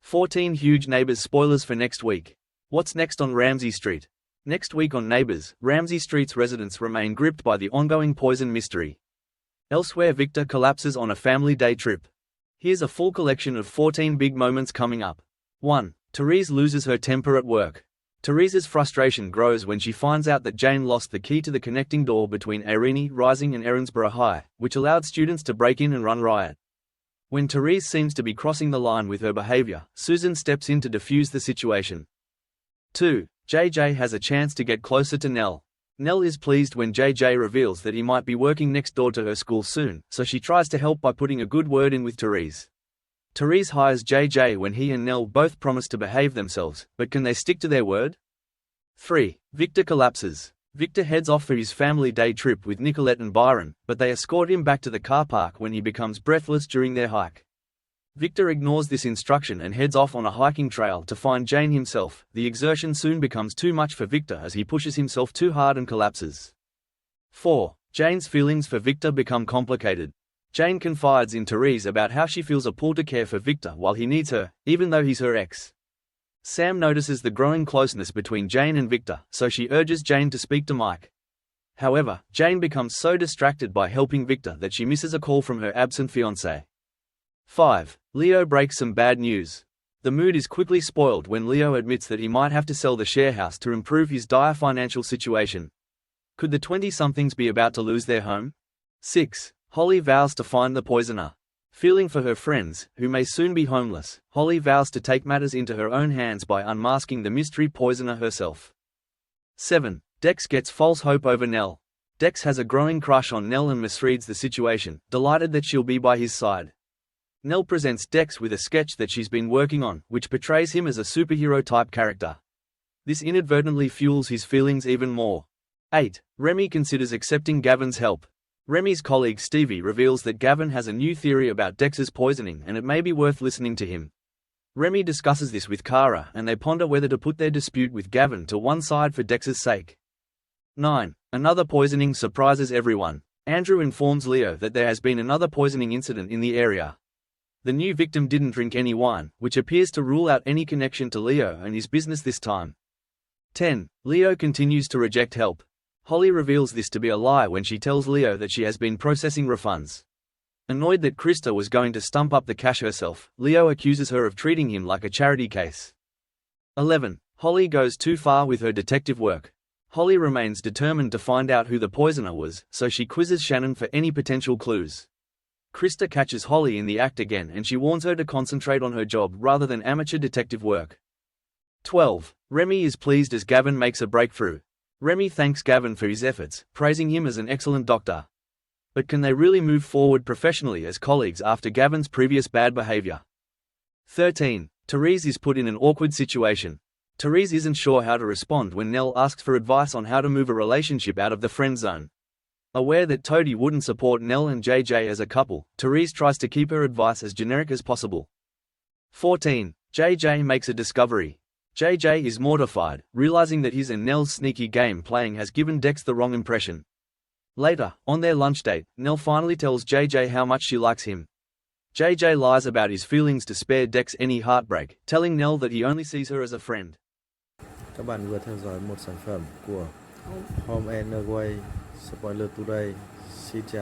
14 huge Neighbours spoilers for next week. What's next on Ramsay Street? Next week on Neighbours, Ramsay Street's residents remain gripped by the ongoing poison mystery. Elsewhere, Victor collapses on a family day trip. Here's a full collection of 14 big moments coming up. 1. Therese loses her temper at work. Therese's frustration grows when she finds out that Jane lost the key to the connecting door between Erini Rising and Erinsborough High, which allowed students to break in and run riot. When Therese seems to be crossing the line with her behavior, Susan steps in to defuse the situation. 2. JJ has a chance to get closer to Nell. Nell is pleased when JJ reveals that he might be working next door to her school soon, so she tries to help by putting a good word in with Therese. Therese hires JJ when he and Nell both promise to behave themselves, but can they stick to their word? 3. Victor collapses. Victor heads off for his family day trip with Nicolette and Byron, but they escort him back to the car park when he becomes breathless during their hike. Victor ignores this instruction and heads off on a hiking trail to find Jane himself. The exertion soon becomes too much for Victor as he pushes himself too hard and collapses. 4. Jane's feelings for Victor become complicated. Jane confides in Therese about how she feels a pull to care for Victor while he needs her, even though he's her ex. Sam notices the growing closeness between Jane and Victor, so she urges Jane to speak to Mike. However, Jane becomes so distracted by helping Victor that she misses a call from her absent fiancé. 5. Leo breaks some bad news. The mood is quickly spoiled when Leo admits that he might have to sell the share house to improve his dire financial situation. Could the 20-somethings be about to lose their home? 6. Holly vows to find the poisoner. Feeling for her friends, who may soon be homeless, Holly vows to take matters into her own hands by unmasking the mystery poisoner herself. 7. Dex gets false hope over Nell. Dex has a growing crush on Nell and misreads the situation, delighted that she'll be by his side. Nell presents Dex with a sketch that she's been working on, which portrays him as a superhero-type character. This inadvertently fuels his feelings even more. 8. Remy considers accepting Gavin's help. Remy's colleague Stevie reveals that Gavin has a new theory about Dex's poisoning and it may be worth listening to him. Remy discusses this with Kara and they ponder whether to put their dispute with Gavin to one side for Dex's sake. 9. Another poisoning surprises everyone. Andrew informs Leo that there has been another poisoning incident in the area. The new victim didn't drink any wine, which appears to rule out any connection to Leo and his business this time. 10. Leo continues to reject help. Holly reveals this to be a lie when she tells Leo that she has been processing refunds. Annoyed that Krista was going to stump up the cash herself, Leo accuses her of treating him like a charity case. 11. Holly goes too far with her detective work. Holly remains determined to find out who the poisoner was, so she quizzes Shannon for any potential clues. Krista catches Holly in the act again and she warns her to concentrate on her job rather than amateur detective work. 12. Remy is pleased as Gavin makes a breakthrough. Remy thanks Gavin for his efforts, praising him as an excellent doctor. But can they really move forward professionally as colleagues after Gavin's previous bad behavior? 13. Therese is put in an awkward situation. Therese isn't sure how to respond when Nell asks for advice on how to move a relationship out of the friend zone. Aware that Toadie wouldn't support Nell and JJ as a couple, Therese tries to keep her advice as generic as possible. 14. JJ makes a discovery. JJ is mortified, realizing that his and Nell's sneaky game playing has given Dex the wrong impression. Later, on their lunch date, Nell finally tells JJ how much she likes him. JJ lies about his feelings to spare Dex any heartbreak, telling Nell that he only sees her as a friend. Các bạn vừa theo dõi một sản phẩm của Home and Away. Spoiler today. Xin chào.